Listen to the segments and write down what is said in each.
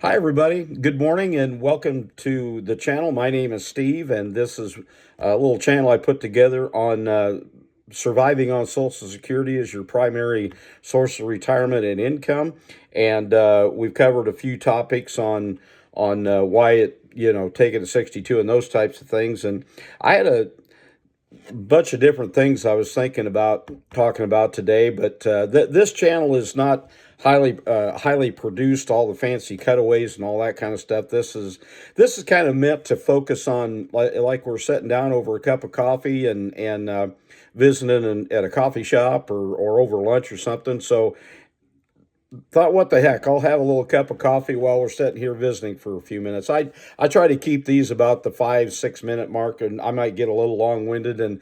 Hi, everybody. Good morning and welcome to the channel. My name is Steve, and this is a little channel I put together on surviving on Social Security as your primary source of retirement and income. And we've covered a few topics on why taking to 62 and those types of things. And I had a bunch of different things I was thinking about talking about today, but this channel is not highly produced. All the fancy cutaways and all that kind of stuff. This is kind of meant to focus on like we're sitting down over a cup of coffee and visiting at a coffee shop or over lunch or something. So thought, what the heck? I'll have a little cup of coffee while we're sitting here visiting for a few minutes. I try to keep these about the 5-6 minute mark, and I might get a little long winded and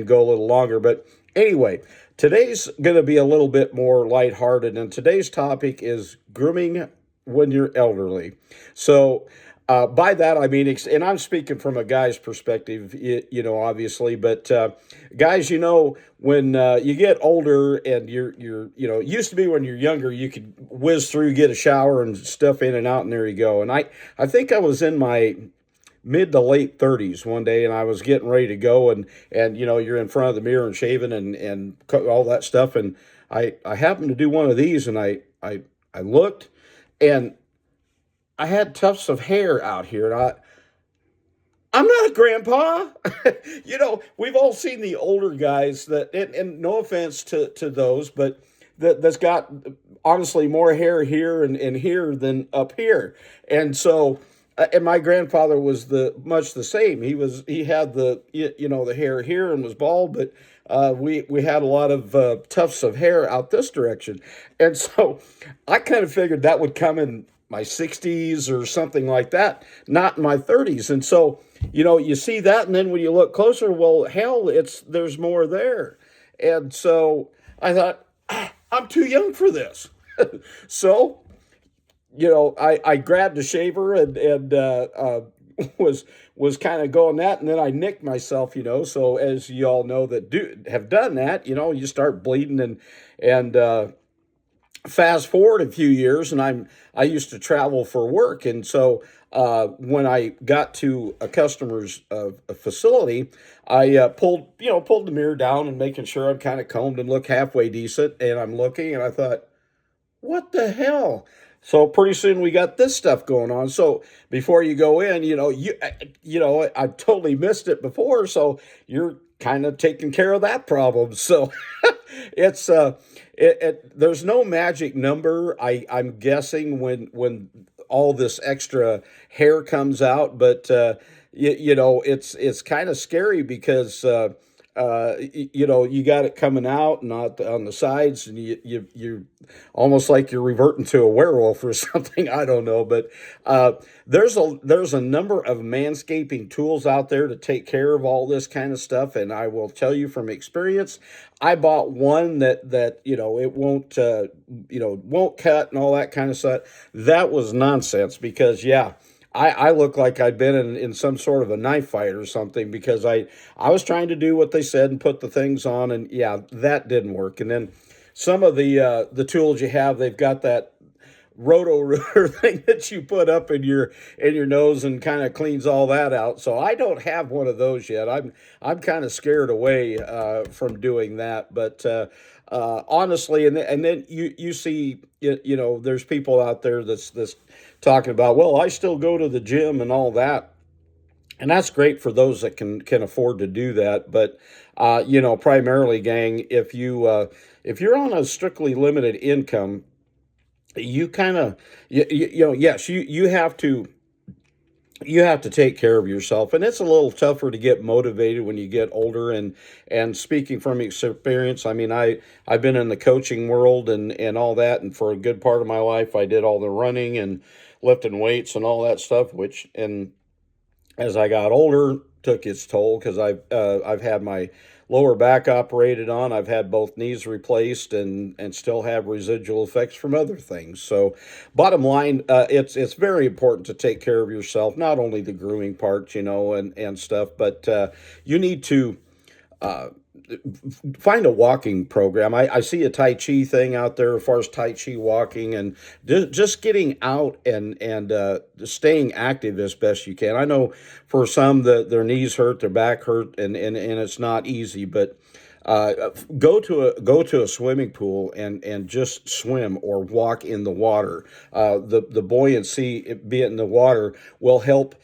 go a little longer. But anyway, today's going to be a little bit more lighthearted, and today's topic is grooming when you're elderly. So by that I mean, and I'm speaking from a guy's perspective, obviously, but guys, when you get older and it used to be when you're younger, you could whiz through, get a shower and stuff in and out, and there you go. And I think I was in my mid to late 30s one day, and I was getting ready to go, and you're in front of the mirror and shaving and all that stuff, and I happened to do one of these, and I looked, and I had tufts of hair out here, and I'm not a grandpa. We've all seen the older guys and no offense to those, but that's got honestly more hair here and here than up here. And so, and my grandfather was much the same. He had the hair here and was bald, but we had a lot of tufts of hair out this direction. And so I kind of figured that would come in my 60s or something like that, not in my 30s. And so, you see that, and then when you look closer, well, hell, there's more there. And so I thought, I'm too young for this. So, I grabbed a shaver and was kind of going that, and then I nicked myself. So as you all know that have done that, you start bleeding and fast forward a few years, and I used to travel for work, and so when I got to a customer's facility, I pulled the mirror down and making sure I'm kind of combed and look halfway decent, and I'm looking, and I thought, what the hell? So pretty soon we got this stuff going on. So before you go in, I totally missed it before, so you're kind of taking care of that problem. So it's there's no magic number. I'm guessing when all this extra hair comes out, but it's kind of scary because you got it coming out, not on the sides, and you almost like you're reverting to a werewolf or something. I don't know, but there's a number of manscaping tools out there to take care of all this kind of stuff, and I will tell you from experience, I bought one that it won't cut and all that kind of stuff. That was nonsense because I look like I'd been in some sort of a knife fight or something because I was trying to do what they said and put the things on, and that didn't work. And then some of the tools you have, they've got that roto rooter thing that you put up in your nose and kind of cleans all that out. So I don't have one of those yet. I'm kind of scared away from doing that. But honestly, and then you see there's people out there that's talking about, well, I still go to the gym and all that. And that's great for those that can afford to do that. But primarily, gang, if you're on a strictly limited income, you kind of yes, you have to take care of yourself, and it's a little tougher to get motivated when you get older. And speaking from experience, I mean, I've been in the coaching world and all that, and for a good part of my life I did all the running and lifting weights and all that stuff, which, and as I got older, took its toll because I've had my lower back operated on. I've had both knees replaced and still have residual effects from other things. So, bottom line, it's very important to take care of yourself. Not only the grooming part, and stuff, but you need to find a walking program. I see a Tai Chi thing out there as far as Tai Chi walking, and just getting out and staying active as best you can. I know for some that their knees hurt, their back hurt, and it's not easy, but go to a swimming pool and just swim or walk in the water. The buoyancy, be it in the water, will help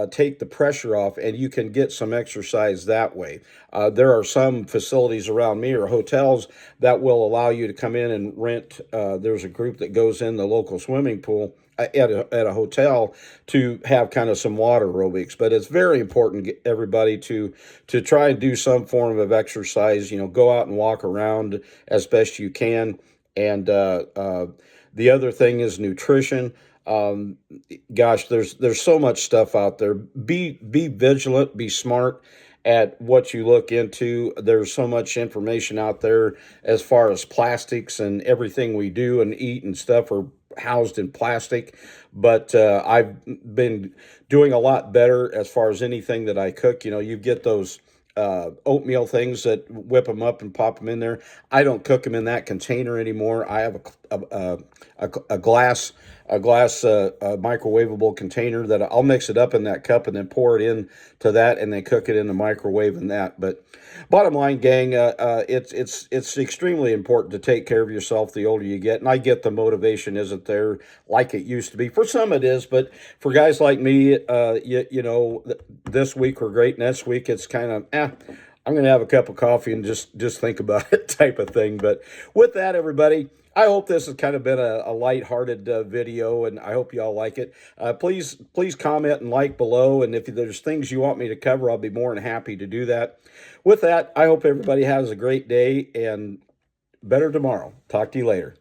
take the pressure off, and you can get some exercise that way. There are some facilities around me or hotels that will allow you to come in and rent. There's a group that goes in the local swimming pool at a hotel to have kind of some water aerobics. But it's very important, everybody, to try and do some form of exercise. Go out and walk around as best you can. And the other thing is nutrition. Um, Gosh, there's so much stuff out there. Be vigilant, be smart at what you look into. There's so much information out there as far as plastics, and everything we do and eat and stuff are housed in plastic. But I've been doing a lot better as far as anything that I cook. You get those oatmeal things that whip them up and pop them in there. I don't cook them in that container anymore. I have a glass microwavable container that I'll mix it up in that cup and then pour it in to that, and then cook it in the microwave and that. But bottom line, gang, it's extremely important to take care of yourself the older you get. And I get the motivation isn't there like it used to be. For some it is, but for guys like me, this week we're great. Next week it's kind of I'm going to have a cup of coffee and just think about it type of thing. But with that, everybody, I hope this has kind of been a lighthearted video, and I hope you all like it. Please comment and like below, and if there's things you want me to cover, I'll be more than happy to do that. With that, I hope everybody has a great day and better tomorrow. Talk to you later.